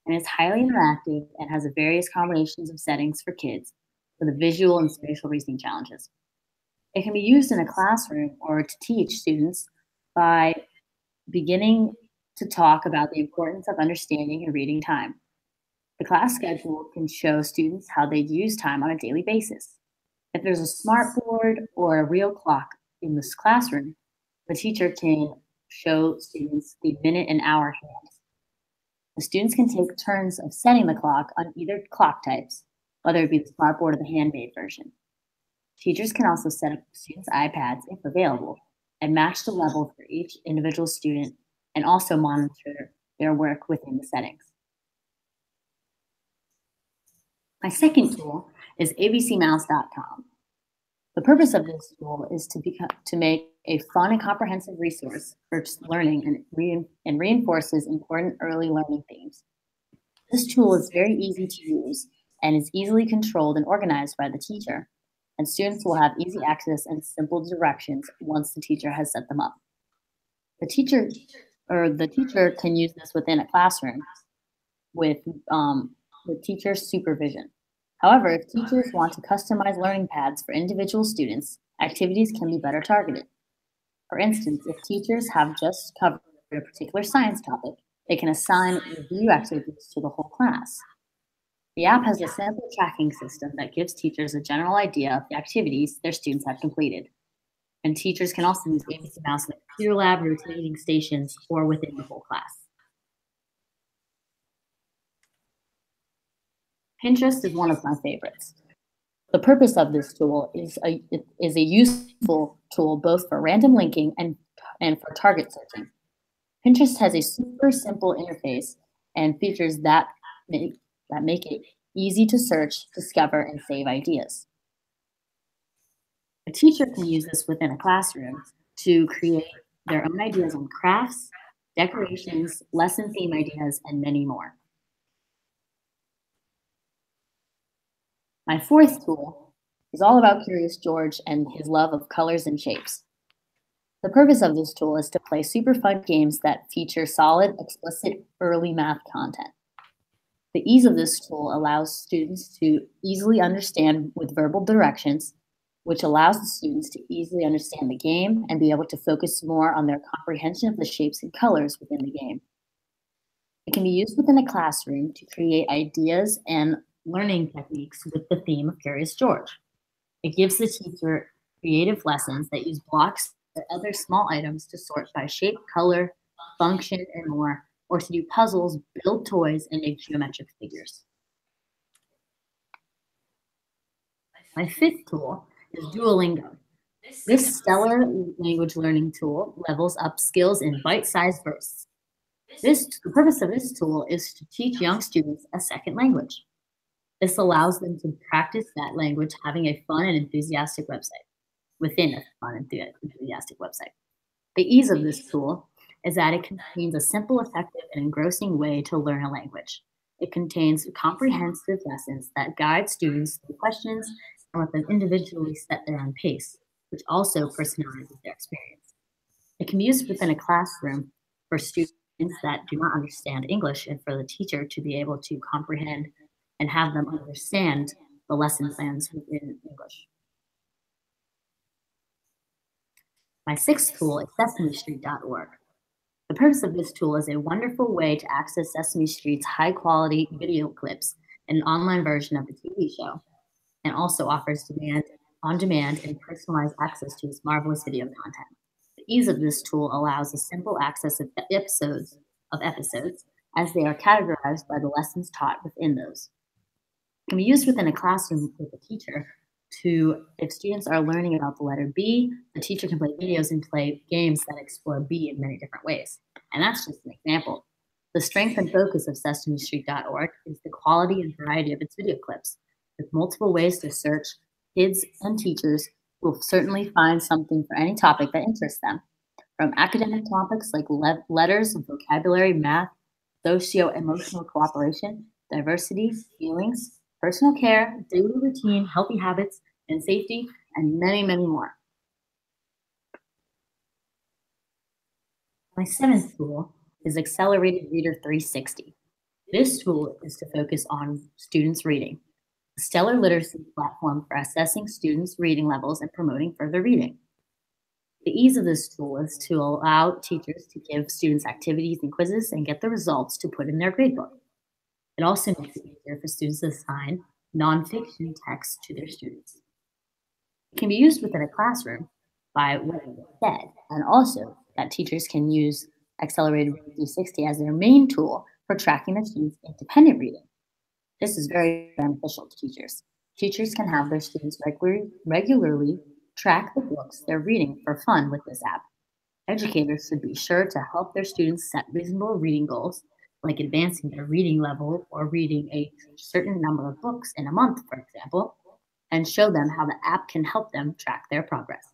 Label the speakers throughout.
Speaker 1: and is highly interactive and has various combinations of settings for kids for the visual and spatial reasoning challenges. It can be used in a classroom or to teach students by beginning to talk about the importance of understanding and reading time. The class schedule can show students how they use time on a daily basis. If there's a smart board or a real clock in this classroom, the teacher can show students the minute and hour hands. The students can take turns of setting the clock on either clock types, whether it be the smart board or the handmade version. Teachers can also set up students' iPads if available and match the level for each individual student and also monitor their work within the settings. My second tool is abcmouse.com. The purpose of this tool is to make a fun and comprehensive resource for learning and reinforces important early learning themes. This tool is very easy to use and is easily controlled and organized by the teacher, and students will have easy access and simple directions once the teacher has set them up. The teacher can use this within a classroom with teacher supervision. However, if teachers want to customize learning paths for individual students, activities can be better targeted. For instance, if teachers have just covered a particular science topic, they can assign review activities to the whole class. The app has a simple tracking system that gives teachers a general idea of the activities their students have completed. And teachers can also use ABC Mouse in the computer lab, rotating stations, or within the whole class. Pinterest is one of my favorites. The purpose of this tool is a useful tool both for random linking and for target searching. Pinterest has a super simple interface and features that make it easy to search, discover, and save ideas. A teacher can use this within a classroom to create their own ideas on crafts, decorations, lesson theme ideas, and many more. My fourth tool is all about Curious George and his love of colors and shapes. The purpose of this tool is to play super fun games that feature solid, explicit, early math content. The ease of this tool allows students to easily understand with verbal directions, which allows the students to easily understand the game and be able to focus more on their comprehension of the shapes and colors within the game. It can be used within a classroom to create ideas and learning techniques with the theme of Curious George. It gives the teacher creative lessons that use blocks or other small items to sort by shape, color, function, and more, or to do puzzles, build toys, and make geometric figures. My fifth tool is Duolingo. This stellar language learning tool levels up skills in bite-sized bursts. The purpose of this tool is to teach young students a second language. This allows them to practice that language having a fun and enthusiastic website, within a fun and enthusiastic website. The ease of this tool is that it contains a simple, effective, and engrossing way to learn a language. It contains comprehensive lessons that guide students through questions and let them individually set their own pace, which also personalizes their experience. It can be used within a classroom for students that do not understand English and for the teacher to be able to comprehend and have them understand the lesson plans within English. My sixth tool is SesameStreet.org. The purpose of this tool is a wonderful way to access Sesame Street's high-quality video clips and an online version of the TV show, and also offers on-demand and personalized access to its marvelous video content. The ease of this tool allows a simple access of episodes, as they are categorized by the lessons taught within those. It can be used within a classroom with a teacher if students are learning about the letter B, the teacher can play videos and play games that explore B in many different ways. And that's just an example. The strength and focus of SesameStreet.org is the quality and variety of its video clips. With multiple ways to search, kids and teachers will certainly find something for any topic that interests them. From academic topics like letters, vocabulary, math, socio-emotional cooperation, diversity, feelings, personal care, daily routine, healthy habits, and safety, and many, many more. My seventh tool is Accelerated Reader 360. This tool is to focus on students' reading, a stellar literacy platform for assessing students' reading levels and promoting further reading. The ease of this tool is to allow teachers to give students activities and quizzes and get the results to put in their gradebook. It also makes it easier for students to assign nonfiction texts to their students. It can be used within a classroom by what I said, and also that teachers can use Accelerated Reading 360 as their main tool for tracking their students' independent reading. This is very beneficial to teachers. Teachers can have their students regularly track the books they're reading for fun with this app. Educators should be sure to help their students set reasonable reading goals, like advancing their reading level or reading a certain number of books in a month, for example, and show them how the app can help them track their progress.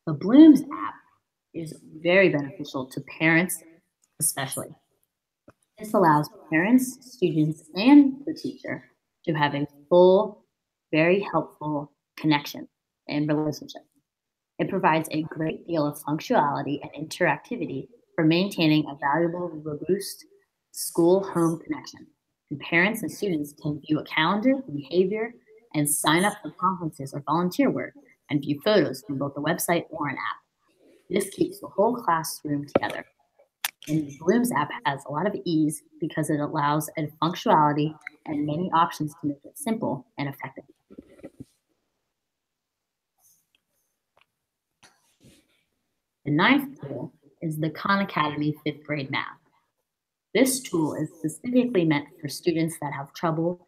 Speaker 1: The Blooms app is very beneficial to parents, especially. This allows parents, students, and the teacher to have a full, very helpful connection and relationship. It provides a great deal of functionality and interactivity for maintaining a valuable, robust school-home connection. And parents and students can view a calendar, behavior, and sign up for conferences or volunteer work, and view photos from both the website or an app. This keeps the whole classroom together. And the Blooms app has a lot of ease because it allows a functionality and many options to make it simple and effective. The ninth tool is the Khan Academy 5th grade math. This tool is specifically meant for students that have trouble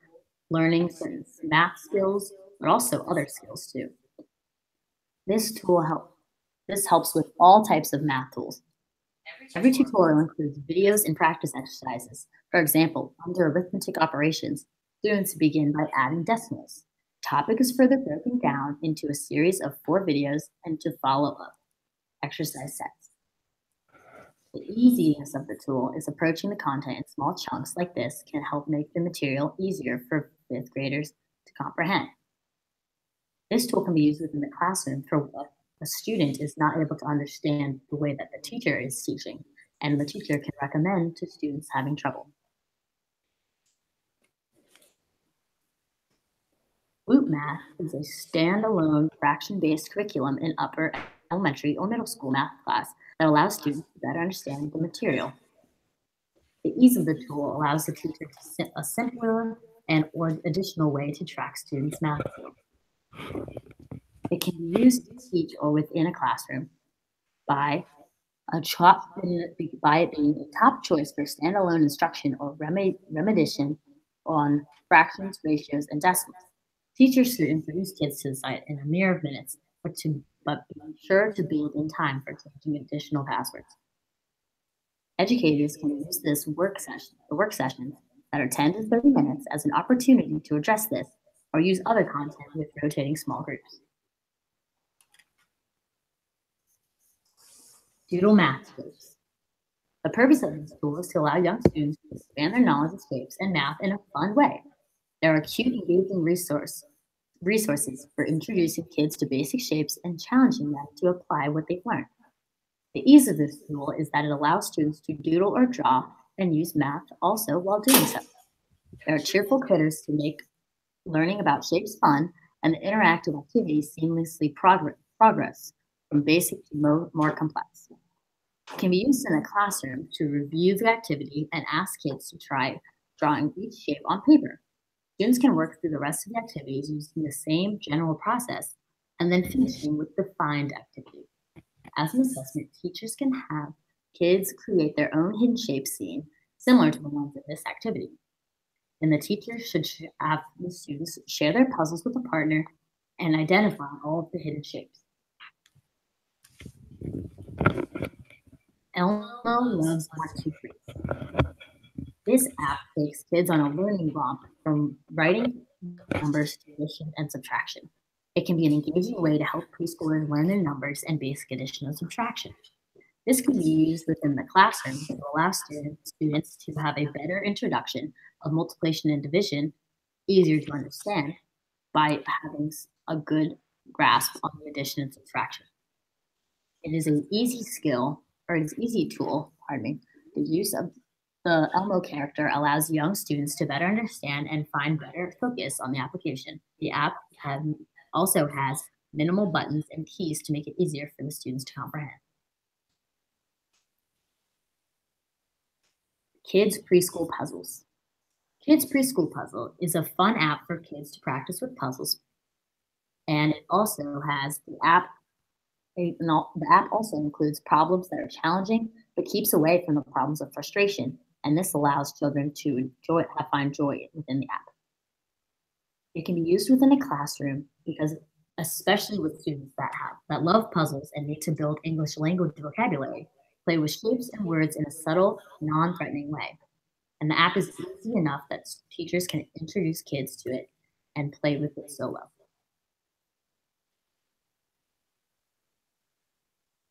Speaker 1: learning certain math skills, but also other skills too. This helps with all types of math tools. Every tutorial includes videos and practice exercises. For example, under arithmetic operations, students begin by adding decimals. The topic is further broken down into a series of 4 videos and to follow up exercise sets. The easiness of the tool is approaching the content in small chunks like this can help make the material easier for 5th graders to comprehend. This tool can be used within the classroom for what a student is not able to understand the way that the teacher is teaching, and the teacher can recommend to students having trouble. Loop Math is a standalone fraction-based curriculum in upper elementary or middle school math class that allows students to better understand the material. The ease of the tool allows the teacher to set a simpler or additional way to track students' math skills. It can be used to teach or within a classroom by it being a top choice for standalone instruction or remediation on fractions, ratios, and decimals. Teachers should introduce kids to the site in a mere minutes, but be sure to build in time for changing additional passwords. Educators can use the work sessions that are 10 to 30 minutes as an opportunity to address this or use other content with rotating small groups. Doodle math shapes. The purpose of this tool is to allow young students to expand their knowledge of shapes and math in a fun way. There are cute, engaging resources for introducing kids to basic shapes and challenging them to apply what they've learned. The ease of this tool is that it allows students to doodle or draw and use math also while doing so. There are cheerful critters to make learning about shapes fun, and the interactive activities seamlessly progress from basic to more complex. It can be used in a classroom to review the activity and ask kids to try drawing each shape on paper. Students can work through the rest of the activities using the same general process and then finishing with the find activity. As an assessment, teachers can have kids create their own hidden shape scene similar to the ones in this activity. And the teacher should have the students share their puzzles with a partner and identify all of the hidden shapes. Elmo loves 1, 2, 3. This app takes kids on a learning romp from writing numbers to addition and subtraction. It can be an engaging way to help preschoolers learn their numbers and basic addition and subtraction. This can be used within the classroom to allow students to have a better introduction of multiplication and division, easier to understand, by having a good grasp on the addition and subtraction. It is an easy tool The use of the Elmo character allows young students to better understand and find better focus on the application. The app also has minimal buttons and keys to make it easier for the students to comprehend. Kids Preschool Puzzles. Kids Preschool Puzzle is a fun app for kids to practice with puzzles, and it also has the app. The app also includes problems that are challenging, but keeps away from the problems of frustration, and this allows children to find joy within the app. It can be used within a classroom because, especially with students that love puzzles and need to build English language vocabulary, play with shapes and words in a subtle, non-threatening way. And the app is easy enough that teachers can introduce kids to it and play with it solo.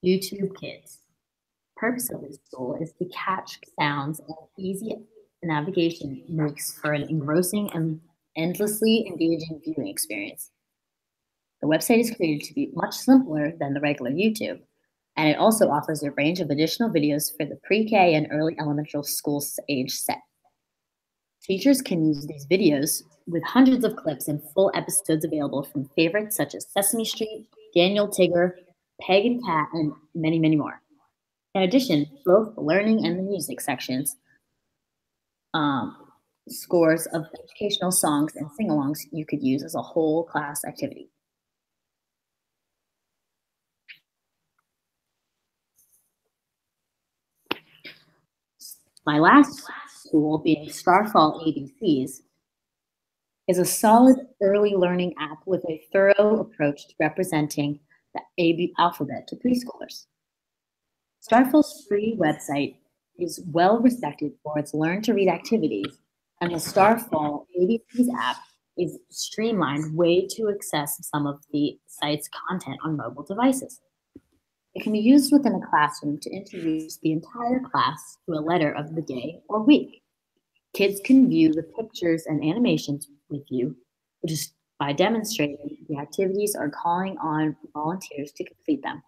Speaker 1: YouTube Kids. The purpose of this tool is to catch sounds, and easy navigation makes for an engrossing and endlessly engaging viewing experience. The website is created to be much simpler than the regular YouTube, and it also offers a range of additional videos for the pre-K and early elementary school age set. Teachers can use these videos with hundreds of clips and full episodes available from favorites such as Sesame Street, Daniel Tiger, Peg and Cat, and many, many more. In addition, both the learning and the music sections scores of educational songs and sing-alongs you could use as a whole class activity. My last tool, being Starfall ABCs, is a solid early learning app with a thorough approach to representing the AB alphabet to preschoolers. Starfall's free website is well respected for its learn to read activities, and the Starfall ABCs app is a streamlined way to access some of the site's content on mobile devices. It can be used within a classroom to introduce the entire class to a letter of the day or week. Kids can view the pictures and animations with you, which is by demonstrating the activities or calling on volunteers to complete them.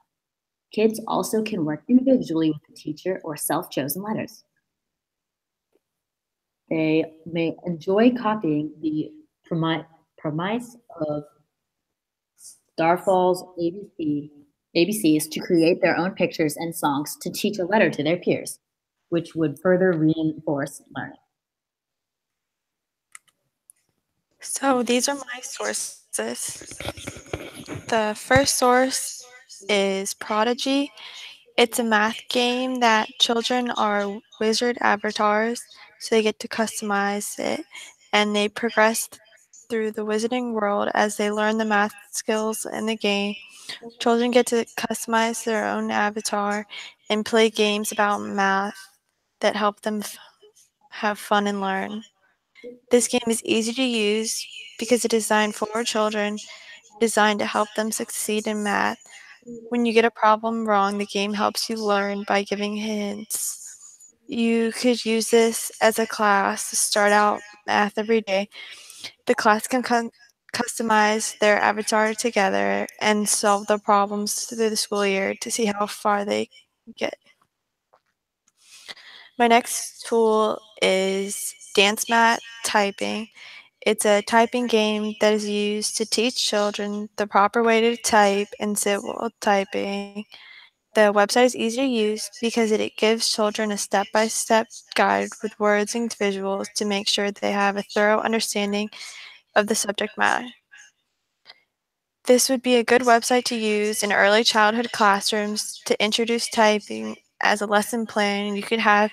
Speaker 1: Kids also can work individually with the teacher or self-chosen letters. They may enjoy copying the premise of Starfall's ABCs to create their own pictures and songs to teach a letter to their peers, which would further reinforce learning.
Speaker 2: So these are my sources. The first source is Prodigy. It's a math game that children are wizard avatars, so they get to customize it, and they progress through the wizarding world as they learn the math skills in the game. Children get to customize their own avatar and play games about math that help them have fun and learn. This game is easy to use because it is designed for children, designed to help them succeed in math. When you get a problem wrong, the game helps you learn by giving hints. You could use this as a class to start out math every day. The class can customize their avatar together and solve the problems through the school year to see how far they get. My next tool is Dance Mat Typing. It's a typing game that is used to teach children the proper way to type and sit while typing. The website is easy to use because it gives children a step-by-step guide with words and visuals to make sure they have a thorough understanding of the subject matter. This would be a good website to use in early childhood classrooms to introduce typing as a lesson plan. You could have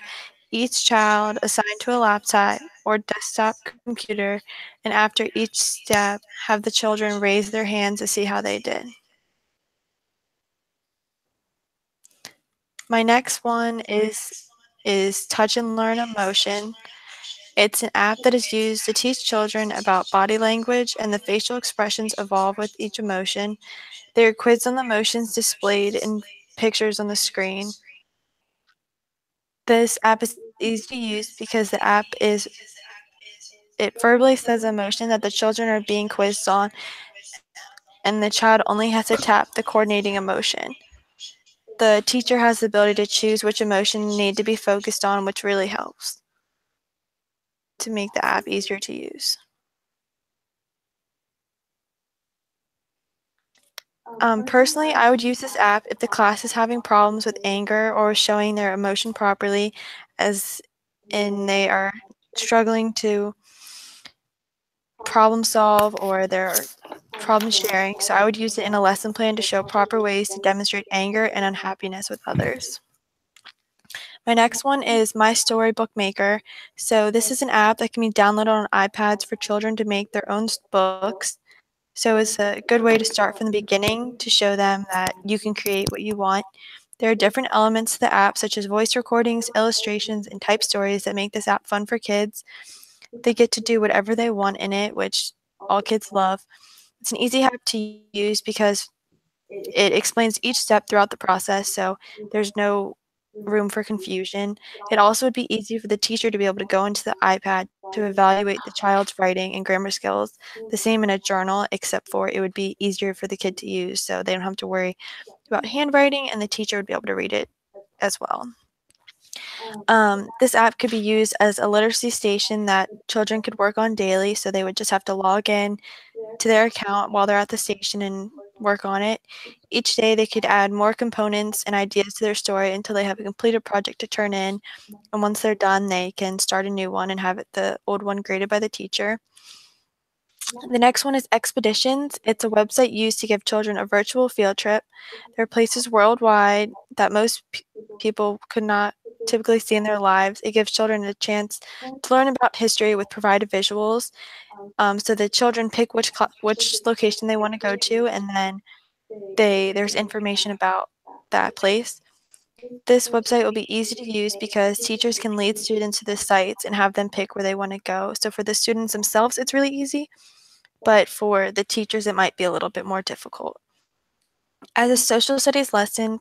Speaker 2: each child assigned to a laptop or desktop computer, and after each step, have the children raise their hands to see how they did. My next one is Touch and Learn Emotion. It's an app that is used to teach children about body language and the facial expressions evolve with each emotion. There are quizzes on the emotions displayed in pictures on the screen. This app is easy to use because it verbally says the emotion that the children are being quizzed on, and the child only has to tap the coordinating emotion. the teacher has the ability to choose which emotion need to be focused on, which really helps to make the app easier to use. Personally, I would use this app if the class is having problems with anger or showing their emotion properly, as in they are struggling to problem solve or they're problem sharing. So I would use it in a lesson plan to show proper ways to demonstrate anger and unhappiness with others. My next one is My Storybook Maker. So this is an app that can be downloaded on iPads for children to make their own books. So it's a good way to start from the beginning to show them that you can create what you want. There are different elements to the app, such as voice recordings, illustrations, and type stories that make this app fun for kids. They get to do whatever they want in it, which all kids love. It's an easy app to use because it explains each step throughout the process, so there's no room for confusion. It also would be easy for the teacher to be able to go into the iPad to evaluate the child's writing and grammar skills, the same in a journal, except for it would be easier for the kid to use, so they don't have to worry about handwriting, and the teacher would be able to read it as well. This app could be used as a literacy station that children could work on daily, so they would just have to log in to their account while they're at the station and work on it. Each day, they could add more components and ideas to their story until they have a completed project to turn in. And once they're done, they can start a new one and have the old one graded by the teacher. The next one is Expeditions. It's a website used to give children a virtual field trip. There are places worldwide that most people could not typically see in their lives. It gives children a chance to learn about history with provided visuals. So the children pick which location they want to go to, and then there's information about that place. This website will be easy to use because teachers can lead students to the sites and have them pick where they want to go. So for the students themselves, it's really easy, but for the teachers, it might be a little bit more difficult. As a social studies lesson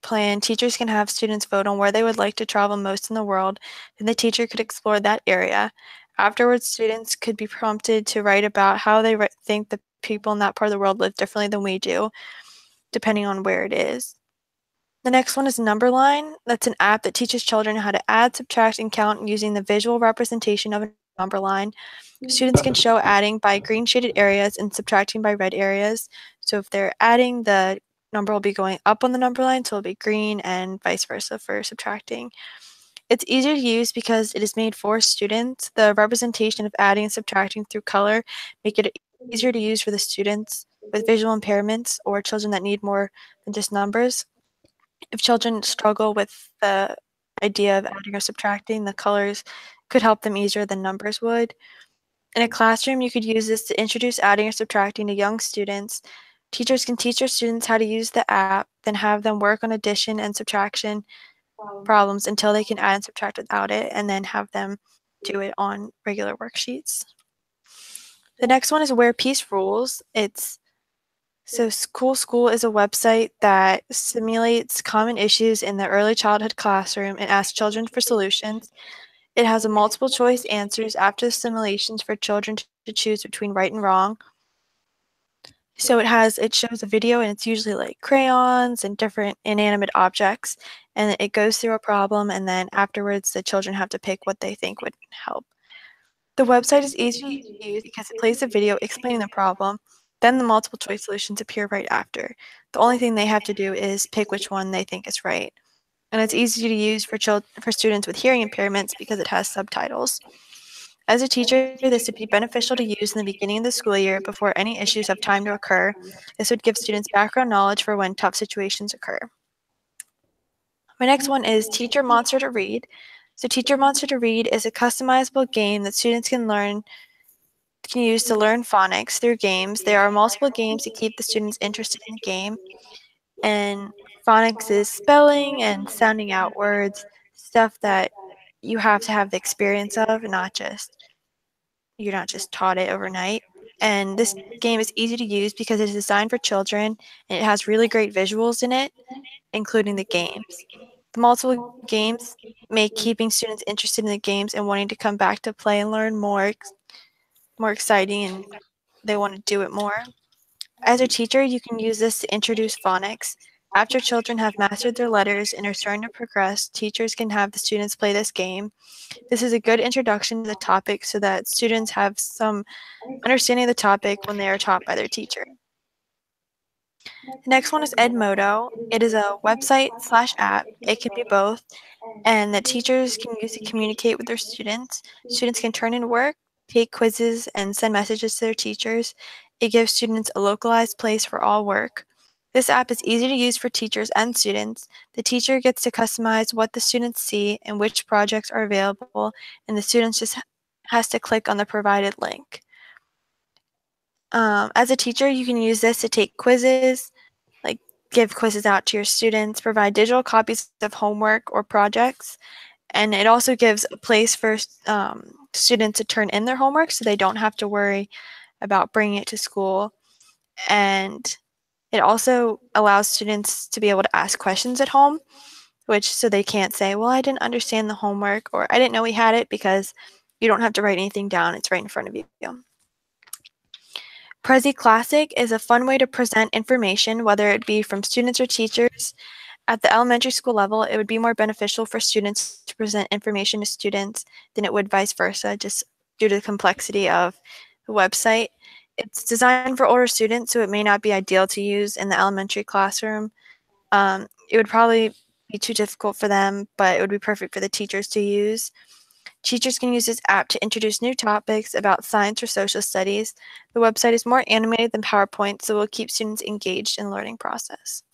Speaker 2: plan, teachers can have students vote on where they would like to travel most in the world, and the teacher could explore that area. Afterwards, students could be prompted to write about how they think the people in that part of the world live differently than we do, depending on where it is. The next one is Numberline. That's an app that teaches children how to add, subtract, and count using the visual representation of a number line. Students can show adding by green shaded areas and subtracting by red areas. So if they're adding, the number will be going up on the number line, so it'll be green, and vice versa for subtracting. It's easier to use because it is made for students. The representation of adding and subtracting through color make it easier to use for the students with visual impairments or children that need more than just numbers. If children struggle with the idea of adding or subtracting, the colors could help them easier than numbers would. In a classroom, you could use this to introduce adding or subtracting to young students. Teachers can teach their students how to use the app, then have them work on addition and subtraction problems until they can add and subtract without it, and then have them do it on regular worksheets. The next one is Where Peace Rules. Cool School is a website that simulates common issues in the early childhood classroom and asks children for solutions. It has a multiple choice answers after the simulations for children to choose between right and wrong. So it shows a video, and it's usually like crayons and different inanimate objects, and it goes through a problem, and then afterwards the children have to pick what they think would help. The website is easy to use because it plays a video explaining the problem, then the multiple choice solutions appear right after. The only thing they have to do is pick which one they think is right. And it's easy to use for students with hearing impairments because it has subtitles. As a teacher, this would be beneficial to use in the beginning of the school year before any issues have time to occur. This would give students background knowledge for when tough situations occur. My next one is Teacher Monster to Read. So Teacher Monster to Read is a customizable game that students can use to learn phonics through games. There are multiple games to keep the students interested in the game. And phonics is spelling and sounding out words, stuff that you have to have the experience of, you're not just taught it overnight. And this game is easy to use because it's designed for children, and it has really great visuals in it, including the games. The multiple games make keeping students interested in the games and wanting to come back to play and learn more exciting, and they want to do it more. As a teacher, you can use this to introduce phonics. After children have mastered their letters and are starting to progress, teachers can have the students play this game. This is a good introduction to the topic so that students have some understanding of the topic when they are taught by their teacher. The next one is Edmodo. It is a website/app. It can be both, and that teachers can use to communicate with their students. Students can turn in work, take quizzes, and send messages to their teachers. It gives students a localized place for all work. This app is easy to use for teachers and students. The teacher gets to customize what the students see and which projects are available, and the students just has to click on the provided link. As a teacher, you can use this to take quizzes, like give quizzes out to your students, provide digital copies of homework or projects, and it also gives a place for students to turn in their homework so they don't have to worry about bringing it to school. And it also allows students to be able to ask questions at home, which so they can't say, well, I didn't understand the homework, or I didn't know we had it, because you don't have to write anything down. It's right in front of you. Prezi Classic is a fun way to present information, whether it be from students or teachers. At the elementary school level, it would be more beneficial for students to present information to students than it would vice versa, just due to the complexity of the website. It's designed for older students, so it may not be ideal to use in the elementary classroom. It would probably be too difficult for them, but it would be perfect for the teachers to use. Teachers can use this app to introduce new topics about science or social studies. The website is more animated than PowerPoint, so it will keep students engaged in the learning process.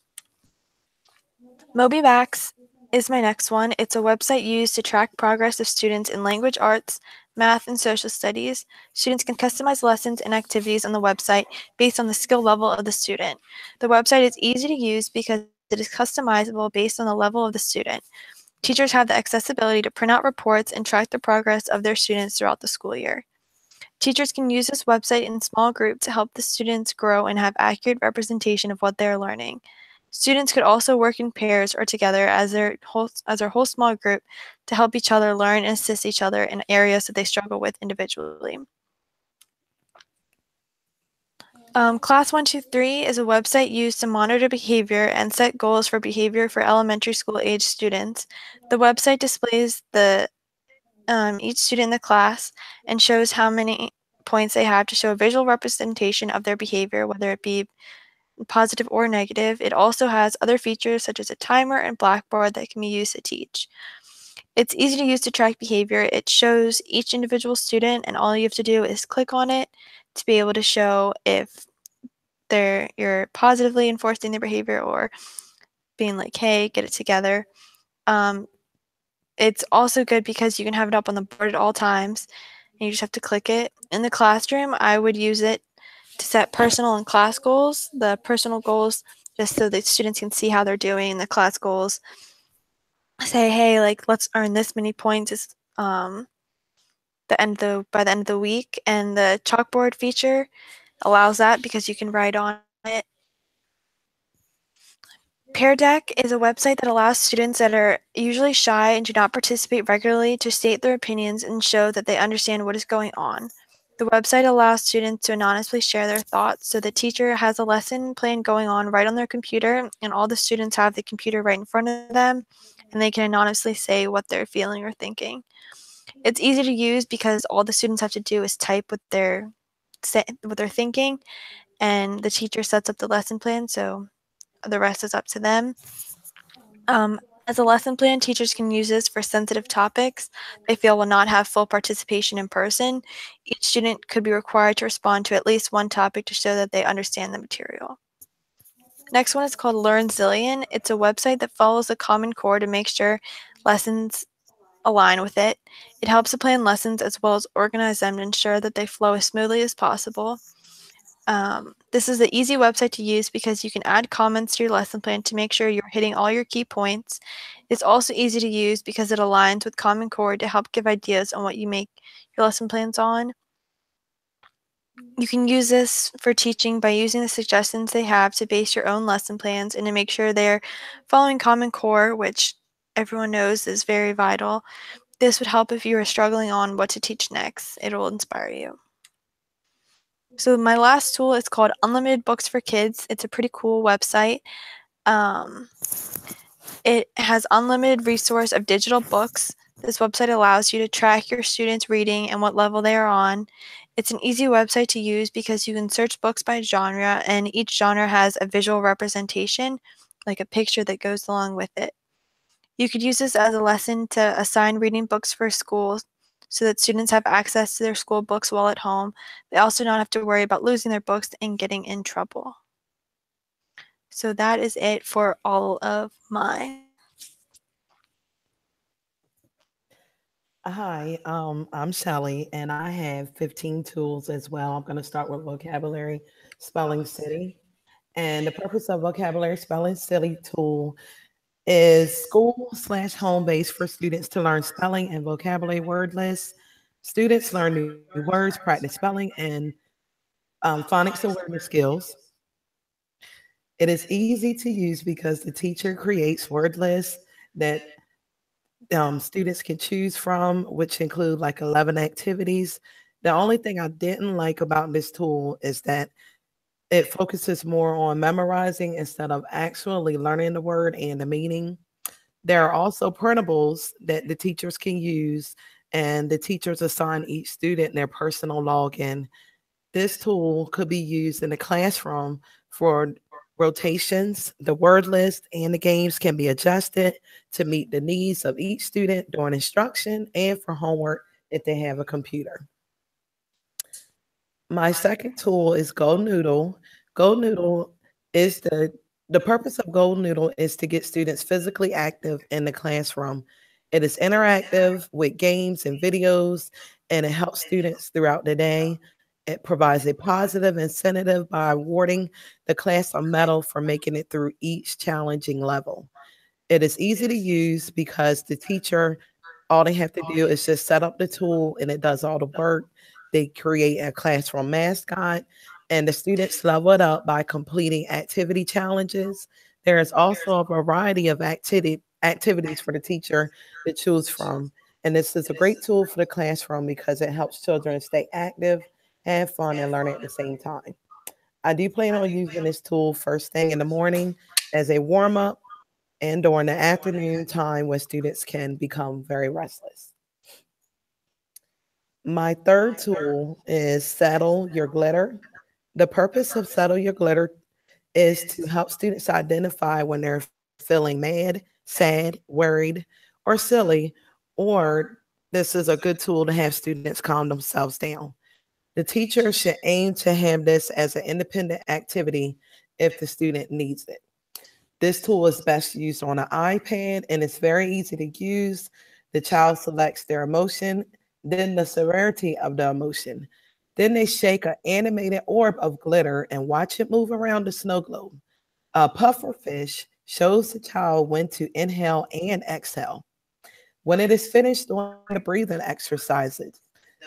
Speaker 2: MobyMax is my next one. It's a website used to track progress of students in language arts, math, and social studies. Students can customize lessons and activities on the website based on the skill level of the student. The website is easy to use because it is customizable based on the level of the student. Teachers have the accessibility to print out reports and track the progress of their students throughout the school year. Teachers can use this website in small groups to help the students grow and have accurate representation of what they are learning. Students could also work in pairs or together as their whole small group to help each other learn and assist each other in areas that they struggle with individually. Class 123 is a website used to monitor behavior and set goals for behavior for elementary school age students. The website displays each student in the class and shows how many points they have to show a visual representation of their behavior, whether it be positive or negative. It also has other features such as a timer and blackboard that can be used to teach. It's easy to use to track behavior. It shows each individual student, and all you have to do is click on it to be able to show if you're positively enforcing their behavior or being like, hey, get it together. It's also good because you can have it up on the board at all times, and you just have to click it. In the classroom, I would use it to set personal and class goals. The personal goals, just so that students can see how they're doing. The class goals say, hey, like, let's earn this many points by the end of the week. And the chalkboard feature allows that because you can write on it. Peer Deck is a website that allows students that are usually shy and do not participate regularly to state their opinions and show that they understand what is going on. The website allows students to anonymously share their thoughts, so the teacher has a lesson plan going on right on their computer, and all the students have the computer right in front of them, and they can anonymously say what they're feeling or thinking. It's easy to use because all the students have to do is type what they're thinking, and the teacher sets up the lesson plan, so the rest is up to them. As a lesson plan, teachers can use this for sensitive topics they feel will not have full participation in person. Each student could be required to respond to at least one topic to show that they understand the material. Next one is called Learn Zillion. It's a website that follows the Common Core to make sure lessons align with it. It helps to plan lessons as well as organize them to ensure that they flow as smoothly as possible. This is the easy website to use because you can add comments to your lesson plan to make sure you're hitting all your key points. It's also easy to use because it aligns with Common Core to help give ideas on what you make your lesson plans on. You can use this for teaching by using the suggestions they have to base your own lesson plans and to make sure they're following Common Core, which everyone knows is very vital. This would help if you are struggling on what to teach next. It will inspire you. So my last tool is called Unlimited Books for Kids. It's a pretty cool website. It has unlimited resource of digital books. This website allows you to track your students' reading and what level they are on. It's an easy website to use because you can search books by genre, and each genre has a visual representation, like a picture that goes along with it. You could use this as a lesson to assign reading books for schools so that students have access to their school books while at home. They also don't have to worry about losing their books and getting in trouble. So that is it for all of mine.
Speaker 3: Hi, I'm Shelly, and I have 15 tools as well. I'm going to start with Vocabulary Spelling City. And the purpose of Vocabulary Spelling City tool is school/home base for students to learn spelling and vocabulary word lists. Students learn new words, practice spelling, and phonics awareness skills. It is easy to use because the teacher creates word lists that students can choose from, which include like 11 activities. The only thing I didn't like about this tool is that it focuses more on memorizing instead of actually learning the word and the meaning. There are also printables that the teachers can use, and the teachers assign each student their personal login. This tool could be used in the classroom for rotations. The word list and the games can be adjusted to meet the needs of each student during instruction and for homework if they have a computer. My second tool is Go Noodle. Go Noodle is the purpose of Go Noodle is to get students physically active in the classroom. It is interactive with games and videos, and it helps students throughout the day. It provides a positive incentive by awarding the class a medal for making it through each challenging level. It is easy to use because the teacher, all they have to do is just set up the tool and it does all the work. They create a classroom mascot, and the students level it up by completing activity challenges. There is also a variety of activities for the teacher to choose from. And this is a great tool for the classroom because it helps children stay active, have fun, and learn at the same time. I do plan on using this tool first thing in the morning as a warm up and during the afternoon time when students can become very restless. My third tool is Settle Your Glitter. The purpose of Settle Your Glitter is to help students identify when they're feeling mad, sad, worried, or silly, or this is a good tool to have students calm themselves down. The teacher should aim to have this as an independent activity if the student needs it. This tool is best used on an iPad and it's very easy to use. The child selects their emotion, then the severity of the emotion. Then they shake an animated orb of glitter and watch it move around the snow globe. A puffer fish shows the child when to inhale and exhale. When it is finished doing the breathing exercises,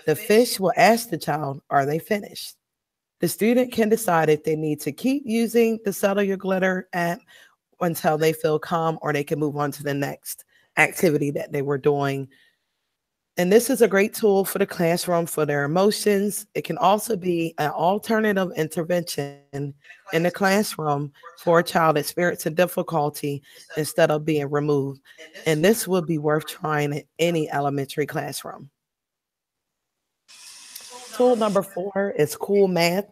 Speaker 3: the fish will ask the child, are they finished? The student can decide if they need to keep using the Settle Your Glitter app until they feel calm, or they can move on to the next activity that they were doing. And this is a great tool for the classroom for their emotions. It can also be an alternative intervention in the classroom for a child experiencing difficulty instead of being removed. And this would be worth trying in any elementary classroom. Tool number 4 is Cool Math.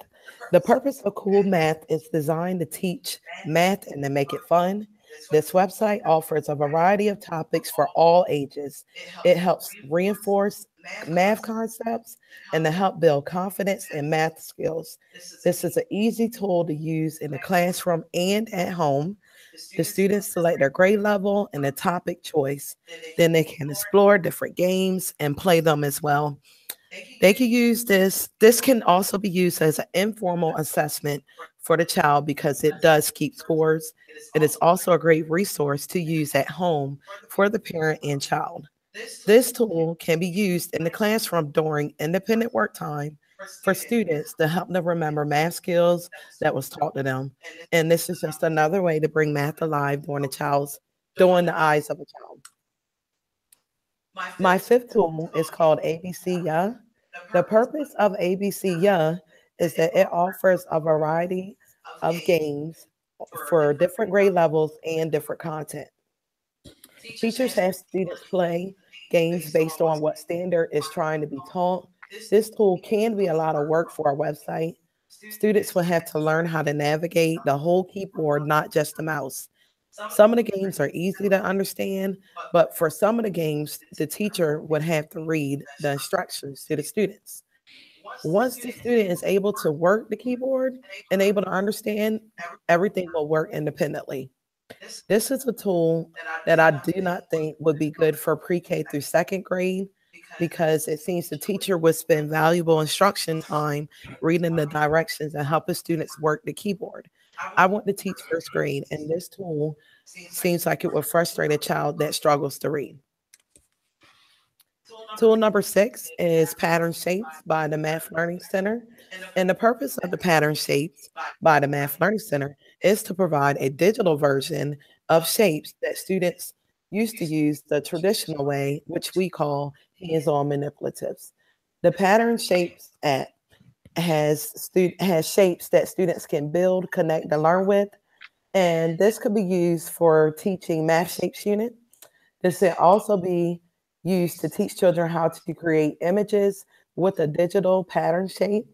Speaker 3: The purpose of Cool Math is designed to teach math and to make it fun. This website offers a variety of topics for all ages. It helps reinforce math concepts and to help build confidence in math skills. This is an easy tool to use in the classroom and at home. The students select their grade level and the topic choice. Then they can explore different games and play them as well. They can use this. This can also be used as an informal assessment for the child because it does keep scores. It is also a great resource to use at home for the parent and child. This tool can be used in the classroom during independent work time for students to help them remember math skills that was taught to them. And this is just another way to bring math alive during the eyes of a child. My fifth tool is called ABC Yeah. The purpose of ABC Yeah is that it offers a variety of games for different grade levels and different content. Teachers have students play games based on what standard is trying to be taught. This tool can be a lot of work for our website. Students will have to learn how to navigate the whole keyboard, not just the mouse. Some of the games are easy to understand, but for some of the games, the teacher would have to read the instructions to the students. Once the student is able to work the keyboard and able to understand, everything will work independently. This is a tool that I do not think would be good for pre-K through second grade because it seems the teacher would spend valuable instruction time reading the directions and helping students work the keyboard. I want to teach first grade, and this tool seems like it would frustrate a child that struggles to read. Tool number 6 is Pattern Shapes by the Math Learning Center. And the purpose of the Pattern Shapes by the Math Learning Center is to provide a digital version of shapes that students used to use the traditional way, which we call hands-on manipulatives. The Pattern Shapes app has shapes that students can build, connect, and learn with. And this could be used for teaching math shapes unit. This can also be used to teach children how to create images with a digital pattern shape.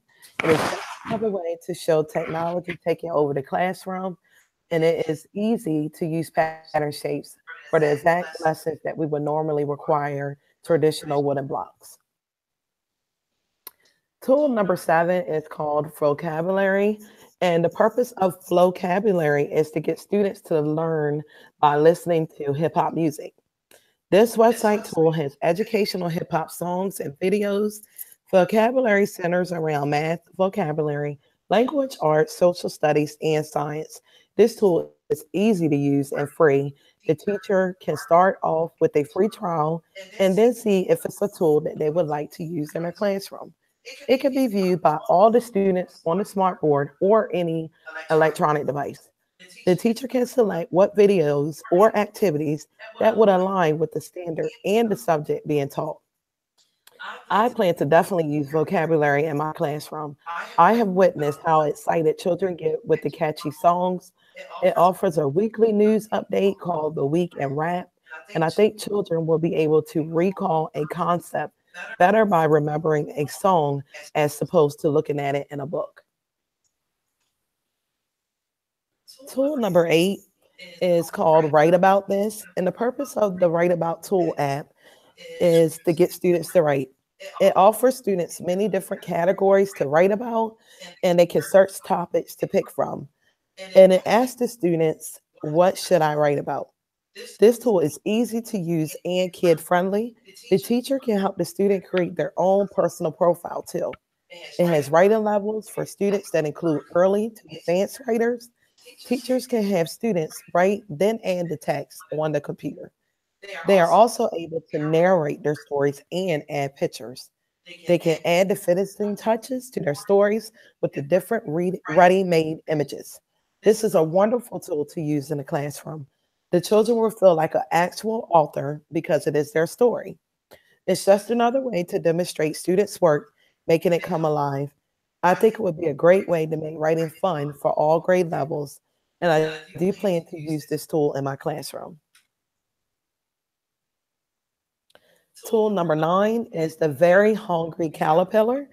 Speaker 3: It is just another way to show technology taking over the classroom, and it is easy to use pattern shapes for the exact lessons that we would normally require traditional wooden blocks. Tool number 7 is called vocabulary. And the purpose of vocabulary is to get students to learn by listening to hip hop music. This website tool has educational hip hop songs and videos. Vocabulary centers around math, vocabulary, language arts, social studies, and science. This tool is easy to use and free. The teacher can start off with a free trial and then see if it's a tool that they would like to use in their classroom. It can be viewed by all the students on the smartboard or any electronic device. The teacher can select what videos or activities that would align with the standard and the subject being taught. I plan to definitely use vocabulary in my classroom. I have witnessed how excited children get with the catchy songs. It offers a weekly news update called The Week in Rap, and I think children will be able to recall a concept better by remembering a song as opposed to looking at it in a book. Tool number 8 is called Write About This, and the purpose of the Write About Tool app is to get students to write. It offers students many different categories to write about, and they can search topics to pick from. And it asks the students, what should I write about? This tool is easy to use and kid friendly. The teacher can help the student create their own personal profile too. It has writing levels for students that include early to advanced writers. Teachers can have students write, then add the text on the computer. They are also able to narrate their stories and add pictures. They can add the finishing touches to their stories with the different ready-made images. This is a wonderful tool to use in the classroom. The children will feel like an actual author because it is their story. It's just another way to demonstrate students' work, making it come alive. I think it would be a great way to make writing fun for all grade levels, and I do plan to use this tool in my classroom. Tool number 9 is the Very Hungry Caterpillar.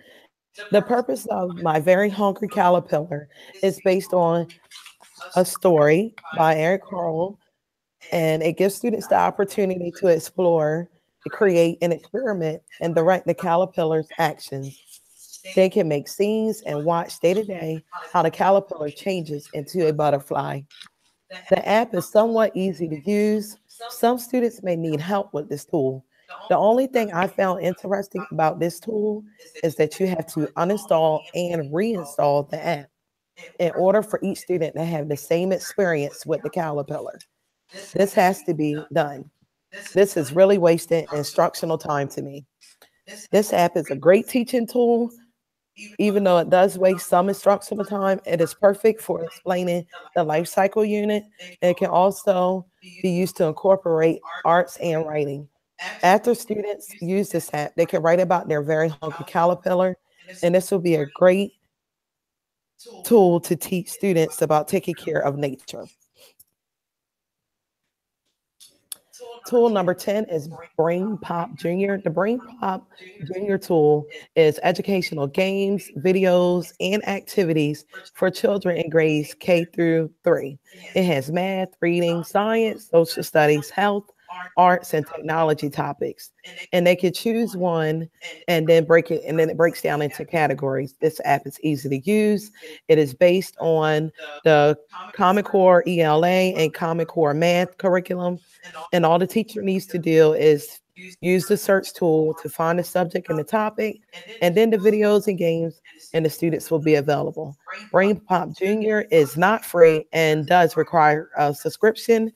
Speaker 3: The purpose of my Very Hungry Caterpillar is based on a story by Eric Carle, and it gives students the opportunity to explore, create, and experiment and direct the caterpillar's actions. They can make scenes and watch day to day how the caterpillar changes into a butterfly. The app is somewhat easy to use. Some students may need help with this tool. The only thing I found interesting about this tool is that you have to uninstall and reinstall the app in order for each student to have the same experience with the caterpillar. This has to be done. This is really wasted instructional time to me. This app is a great teaching tool. Even though it does waste some instructional time, it is perfect for explaining the life cycle unit. It can also be used to incorporate arts and writing. After students use this app, they can write about their very hungry caterpillar, and this will be a great tool to teach students about taking care of nature. Tool number 10 is Brain Pop Junior. The Brain Pop Junior tool is educational games, videos, and activities for children in grades K through 3. It has math, reading, science, social studies, health, arts, and technology topics. And they can choose one and then break it, and then it breaks down into categories. This app is easy to use. It is based on the Common Core ELA and Common Core math curriculum, and all the teacher needs to do is use the search tool to find the subject and the topic, and then the videos and games and the students will be available. Brain Pop Junior is not free and does require a subscription.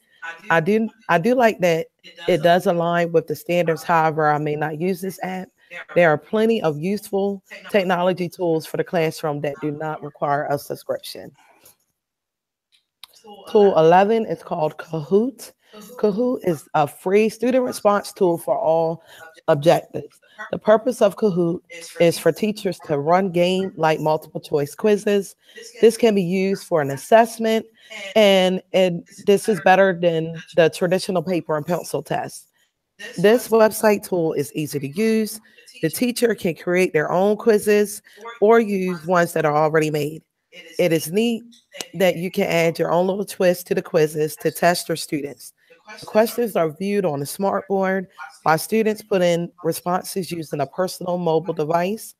Speaker 3: I do like that it does align with the standards. However, I may not use this app. There are plenty of useful technology tools for the classroom that do not require a subscription. Tool 11 is called Kahoot. Kahoot is a free student response tool for all objectives. The purpose of Kahoot is for teachers to run game like multiple choice quizzes. This can be used for an assessment, and this is better than the traditional paper and pencil test. This website tool is easy to use. The teacher can create their own quizzes or use ones that are already made. It is neat that you can add your own little twist to the quizzes to test your students. The questions are viewed on a smartboard while students put in responses using a personal mobile device.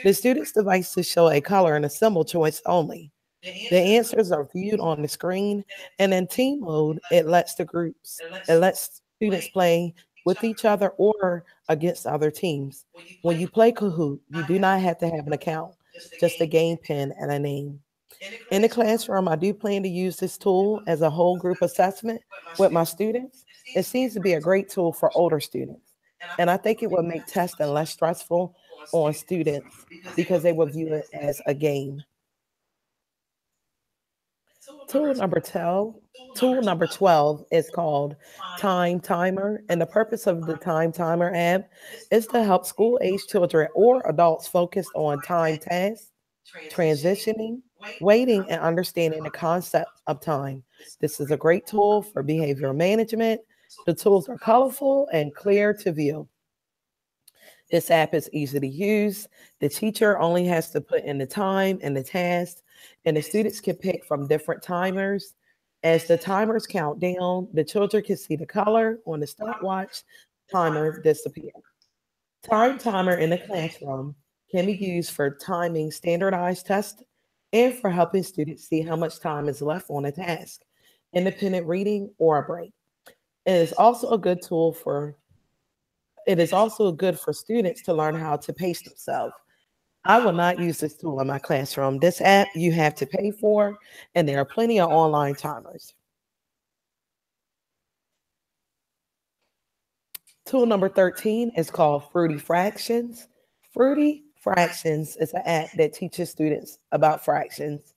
Speaker 3: The student's devices show a color and a symbol choice only. The answers are viewed on the screen, and in team mode, it lets students play with each other or against other teams. When you play Kahoot, you do not have to have an account, just a game pin and a name. In the classroom, I do plan to use this tool as a whole group assessment with my students. It seems to be a great tool for older students, and I think it would make testing less stressful on students because they will view it as a game. Tool number 12, tool number 12 is called Time Timer. And the purpose of the Time Timer app is to help school age children or adults focus on time tasks, transitioning, waiting, and understanding the concept of time. This is a great tool for behavioral management. The tools are colorful and clear to view. This app is easy to use. The teacher only has to put in the time and the task, and the students can pick from different timers. As the timers count down, the children can see the color on the stopwatch timer disappear. Time timer in the classroom can be used for timing standardized tests and for helping students see how much time is left on a task, independent reading, or a break. It is also a good tool for it is also good for students to learn how to pace themselves. I will not use this tool in my classroom. This app you have to pay for, and there are plenty of online timers. Tool number 13 is called Fruity Fractions. Fruity Fractions is an app that teaches students about fractions.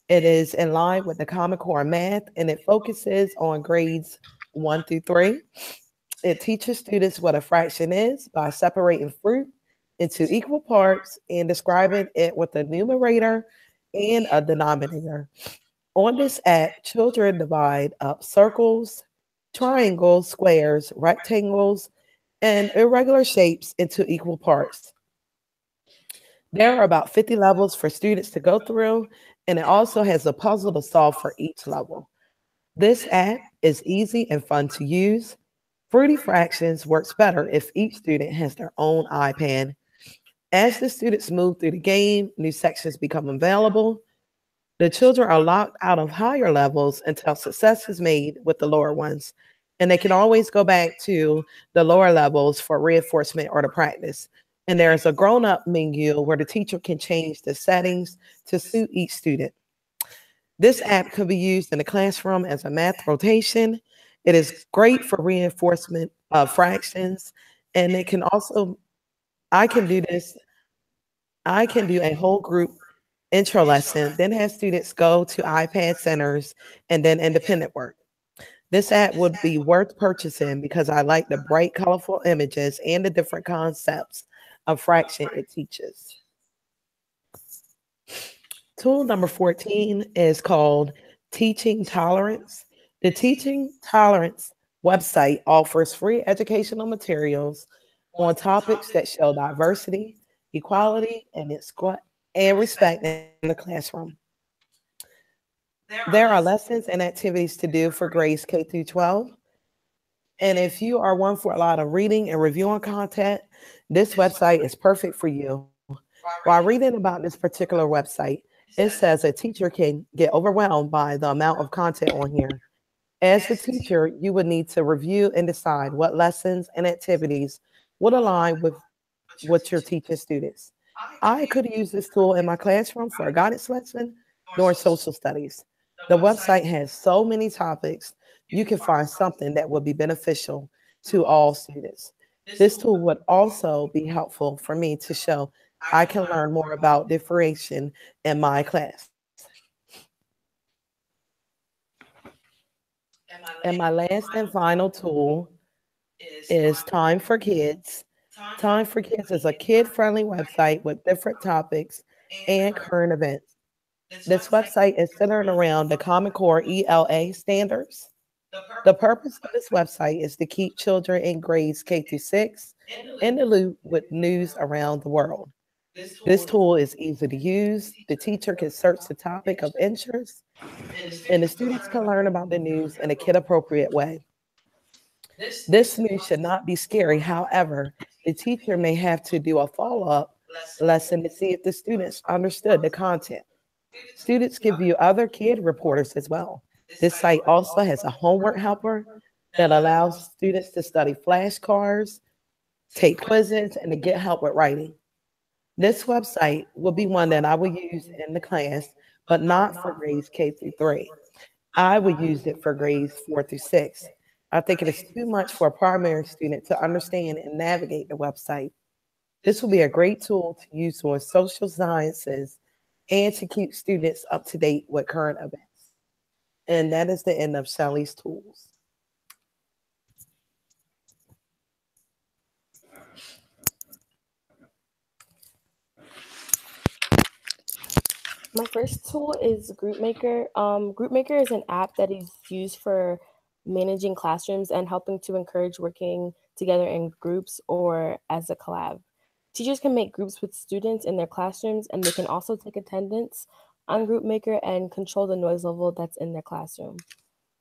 Speaker 3: It is in line with the Common Core math, and it focuses on grades 1 through 3. It teaches students what a fraction is by separating fruit into equal parts and describing it with a numerator and a denominator. On this app, children divide up circles, triangles, squares, rectangles, and irregular shapes into equal parts. There are about 50 levels for students to go through, and it also has a puzzle to solve for each level. This app is easy and fun to use. Fruity Fractions works better if each student has their own iPad. As the students move through the game, new sections become available. The children are locked out of higher levels until success is made with the lower ones. And they can always go back to the lower levels for reinforcement or to practice. And there's a grown-up menu where the teacher can change the settings to suit each student. This app could be used in the classroom as a math rotation. It is great for reinforcement of fractions. And it can also, I can do this, I can do a whole group intro lesson, then have students go to iPad centers and then independent work. This app would be worth purchasing because I like the bright, colorful images and the different concepts of fraction it teaches. Tool number 14 is called Teaching Tolerance. The Teaching Tolerance website offers free educational materials on topics that show diversity, equality, and respect in the classroom. There are lessons and activities to do for grades K through 12. And if you are one for a lot of reading and reviewing content, this website is perfect for you. While reading about this particular website, it says a teacher can get overwhelmed by the amount of content on here. As a teacher, you would need to review and decide what lessons and activities would align with what you're teaching students. I could use this tool in my classroom for a guidance lesson during social studies. The website has so many topics, you can find something that would be beneficial to all students. This tool would also be helpful for me to show I can learn more about differentiation in my class. And my last and final tool is Time for Kids. Time for Kids is a kid friendly website with different topics and current events. This website is centered around the Common Core ELA standards. The purpose of this website is to keep children in grades K through 6 in the loop with news around the world. This tool is easy to use. The teacher can search the topic of interest, and the students can learn about the news in a kid appropriate way. This news should not be scary. However, the teacher may have to do a follow up lesson to see if the students understood the content. Students can view other kid reporters as well. This site also has a homework helper that allows students to study flashcards, take quizzes, and to get help with writing. This website will be one that I will use in the class, but not for grades K through 3. I would use it for grades 4 through 6. I think it is too much for a primary student to understand and navigate the website. This will be a great tool to use on social sciences and to keep students up to date with current events. And that is the end of Shelly's tools.
Speaker 4: My first tool is GroupMaker. GroupMaker is an app that is used for managing classrooms and helping to encourage working together in groups or as a collab. Teachers can make groups with students in their classrooms, and they can also take attendance on GroupMaker and control the noise level that's in their classroom.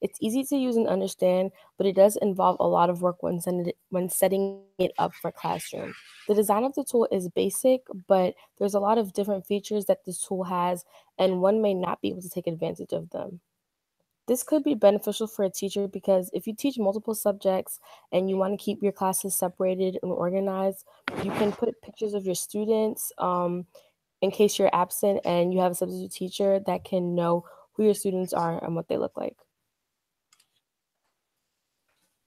Speaker 4: It's easy to use and understand, but it does involve a lot of work when setting it up for classroom. The design of the tool is basic, but there's a lot of different features that this tool has, and one may not be able to take advantage of them. This could be beneficial for a teacher because if you teach multiple subjects and you want to keep your classes separated and organized, you can put pictures of your students in case you're absent and you have a substitute teacher that can know who your students are and what they look like.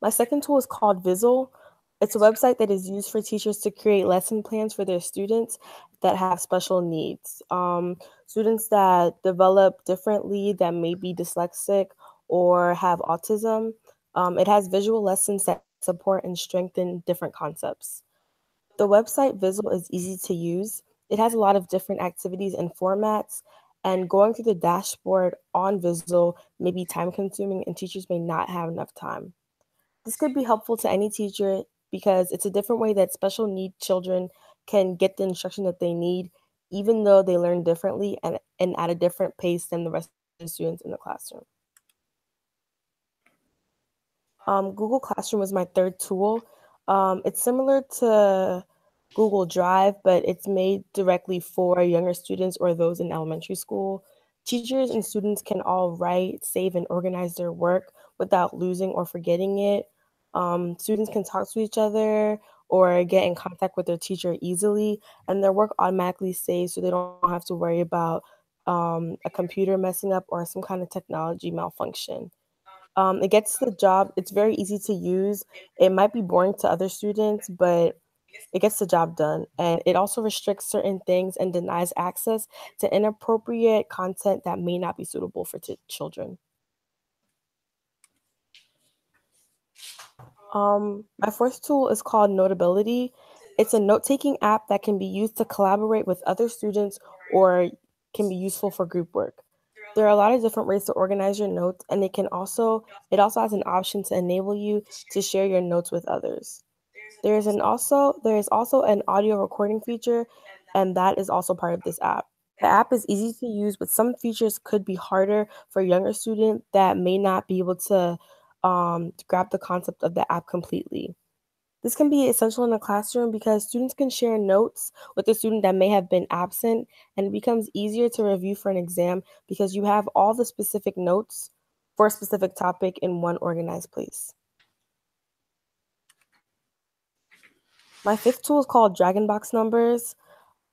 Speaker 4: My second tool is called Vizzle. It's a website that is used for teachers to create lesson plans for their students that have special needs. Students that develop differently, that may be dyslexic or have autism. It has visual lessons that support and strengthen different concepts. The website Vizzle is easy to use. It has a lot of different activities and formats, and going through the dashboard on Vizzle may be time consuming and teachers may not have enough time. This could be helpful to any teacher because it's a different way that special need children can get the instruction that they need, even though they learn differently and at a different pace than the rest of the students in the classroom. Google Classroom was my third tool. It's similar to Google Drive, but it's made directly for younger students or those in elementary school. Teachers and students can all write, save, and organize their work without losing or forgetting it. Students can talk to each other or get in contact with their teacher easily, and their work automatically saves so they don't have to worry about a computer messing up or some kind of technology malfunction. It gets the job, it's very easy to use. It might be boring to other students, but it gets the job done. And it also restricts certain things and denies access to inappropriate content that may not be suitable for children. My fourth tool is called Notability. It's a note-taking app that can be used to collaborate with other students or can be useful for group work. There are a lot of different ways to organize your notes, and it also has an option to enable you to share your notes with others. There is also an audio recording feature, and that is also part of this app. The app is easy to use, but some features could be harder for younger students that may not be able to grab the concept of the app completely. This can be essential in a classroom because students can share notes with a student that may have been absent, and it becomes easier to review for an exam because you have all the specific notes for a specific topic in one organized place. My fifth tool is called Dragon Box Numbers.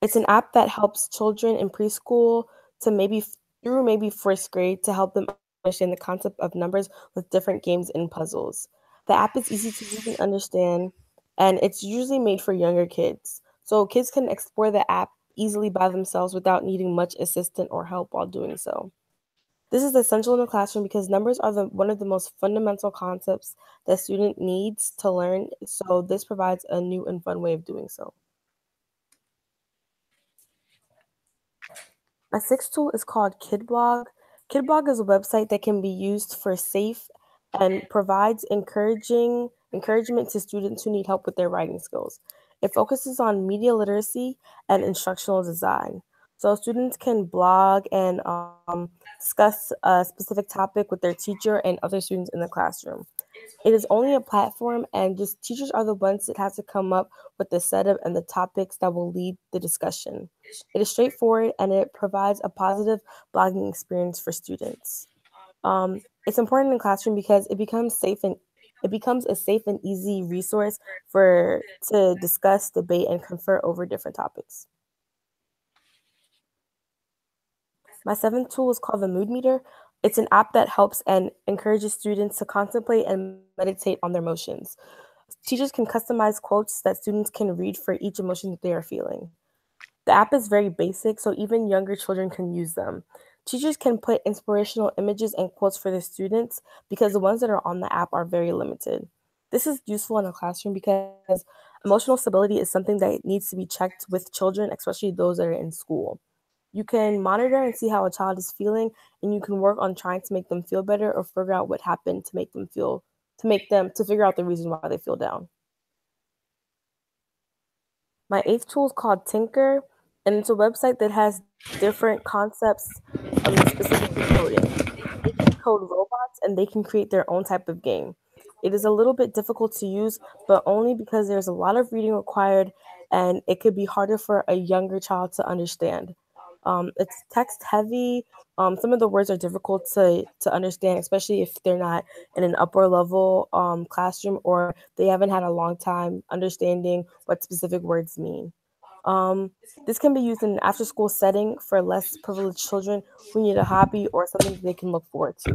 Speaker 4: It's an app that helps children in preschool to maybe first grade to help them understand the concept of numbers with different games and puzzles. The app is easy to use and understand, and it's usually made for younger kids. So kids can explore the app easily by themselves without needing much assistance or help while doing so. This is essential in the classroom because numbers are one of the most fundamental concepts that student needs to learn, so this provides a new and fun way of doing so. My sixth tool is called KidBlog. KidBlog is a website that can be used for safe and provides encouragement to students who need help with their writing skills. It focuses on media literacy and instructional design. So students can blog and discuss a specific topic with their teacher and other students in the classroom. It is only a platform, and just teachers are the ones that have to come up with the setup and the topics that will lead the discussion. It is straightforward, and it provides a positive blogging experience for students. It's important in the classroom because it becomes a safe and easy resource to discuss, debate, and confer over different topics. My seventh tool is called the Mood Meter. It's an app that helps and encourages students to contemplate and meditate on their emotions. Teachers can customize quotes that students can read for each emotion that they are feeling. The app is very basic, so even younger children can use them. Teachers can put inspirational images and quotes for their students because the ones that are on the app are very limited. This is useful in a classroom because emotional stability is something that needs to be checked with children, especially those that are in school. You can monitor and see how a child is feeling, and you can work on trying to make them feel better or figure out what happened to figure out the reason why they feel down. My eighth tool is called Tinker, and it's a website that has different concepts specific to coding. They can code robots, and they can create their own type of game. It is a little bit difficult to use, but only because there's a lot of reading required, and it could be harder for a younger child to understand. It's text heavy. Some of the words are difficult to understand, especially if they're not in an upper level classroom or they haven't had a long time understanding what specific words mean. This can be used in an after school setting for less privileged children who need a hobby or something they can look forward to.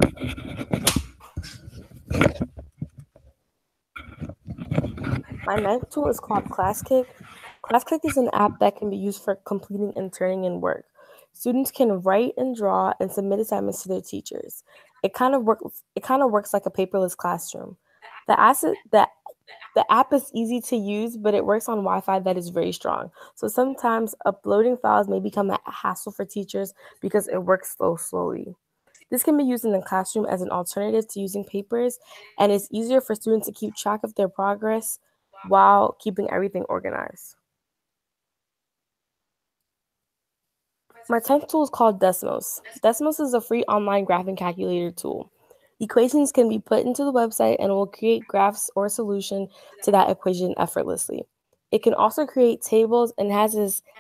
Speaker 4: My ninth tool is called ClassKick. ClassKick is an app that can be used for completing and turning in work. Students can write and draw and submit assignments to their teachers. It kind of works like a paperless classroom. The app is easy to use, but it works on Wi-Fi that is very strong. So sometimes uploading files may become a hassle for teachers because it works so slowly. This can be used in the classroom as an alternative to using papers, and it's easier for students to keep track of their progress while keeping everything organized. My 10th tool is called Desmos. Desmos is a free online graphing calculator tool. Equations can be put into the website and it will create graphs or solution to that equation effortlessly. It can also create tables and has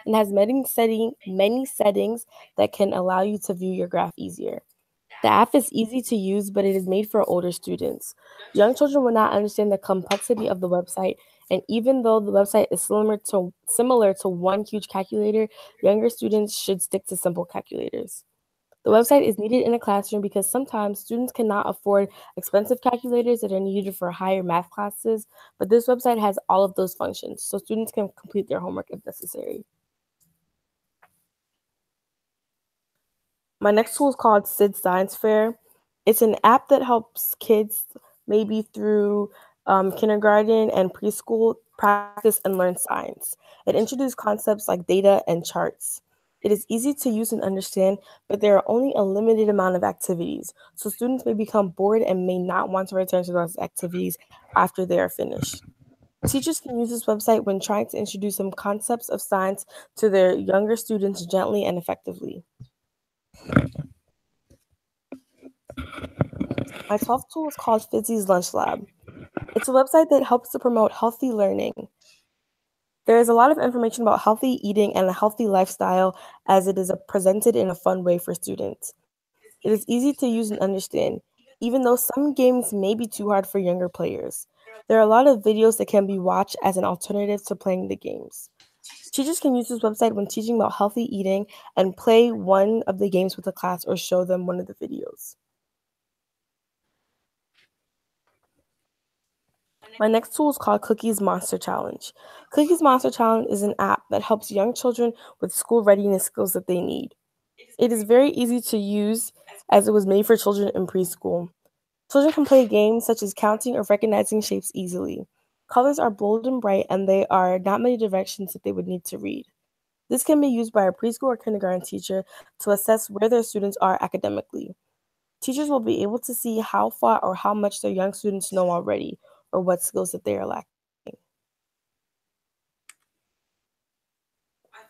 Speaker 4: many settings that can allow you to view your graph easier. The app is easy to use, but it is made for older students. Young children will not understand the complexity of the website, and even though the website is similar to one huge calculator, younger students should stick to simple calculators. The website is needed in a classroom because sometimes students cannot afford expensive calculators that are needed for higher math classes, but this website has all of those functions, so students can complete their homework if necessary. My next tool is called Sood Science Fair. It's an app that helps kids maybe through kindergarten and preschool practice and learn science. It introduces concepts like data and charts. It is easy to use and understand, but there are only a limited amount of activities, so students may become bored and may not want to return to those activities after they are finished. Teachers can use this website when trying to introduce some concepts of science to their younger students gently and effectively. My 12th tool is called Fizzy's Lunch Lab. It's a website that helps to promote healthy learning. There is a lot of information about healthy eating and a healthy lifestyle as it is presented in a fun way for students. It is easy to use and understand, even though some games may be too hard for younger players. There are a lot of videos that can be watched as an alternative to playing the games. Teachers can use this website when teaching about healthy eating and play one of the games with the class or show them one of the videos. My next tool is called Cookies Monster Challenge. Cookies Monster Challenge is an app that helps young children with school readiness skills that they need. It is very easy to use as it was made for children in preschool. Children can play games such as counting or recognizing shapes easily. Colors are bold and bright, and there are not many directions that they would need to read. This can be used by a preschool or kindergarten teacher to assess where their students are academically. Teachers will be able to see how far or how much their young students know already, or what skills that they are lacking.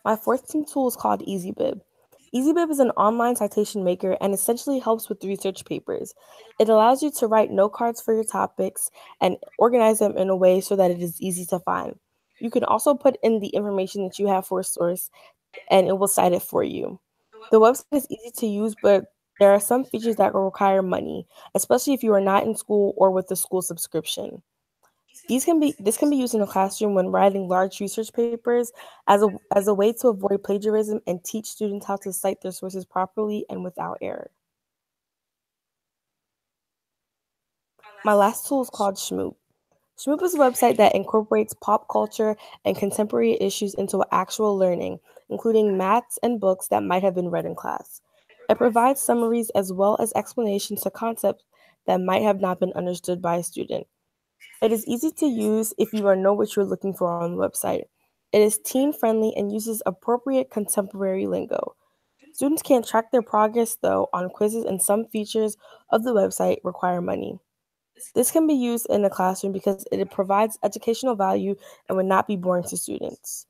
Speaker 4: My 14th tool is called EasyBib. EasyBib is an online citation maker and essentially helps with research papers. It allows you to write note cards for your topics and organize them in a way so that it is easy to find. You can also put in the information that you have for a source and it will cite it for you. The website is easy to use, but there are some features that will require money, especially if you are not in school or with a school subscription. This can be used in the classroom when writing large research papers as a way to avoid plagiarism and teach students how to cite their sources properly and without error. My last tool is called Shmoop. Shmoop is a website that incorporates pop culture and contemporary issues into actual learning, including maths and books that might have been read in class. It provides summaries as well as explanations to concepts that might have not been understood by a student. It is easy to use if you know what you're looking for on the website. It is teen-friendly and uses appropriate contemporary lingo. Students can track their progress, though, on quizzes, and some features of the website require money. This can be used in the classroom because it provides educational value and would not be boring to students.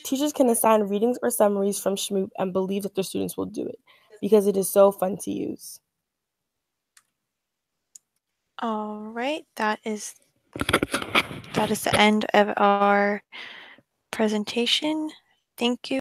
Speaker 4: Teachers can assign readings or summaries from Shmoop and believe that their students will do it because it is so fun to use.
Speaker 2: All right, that is the end of our presentation. Thank you.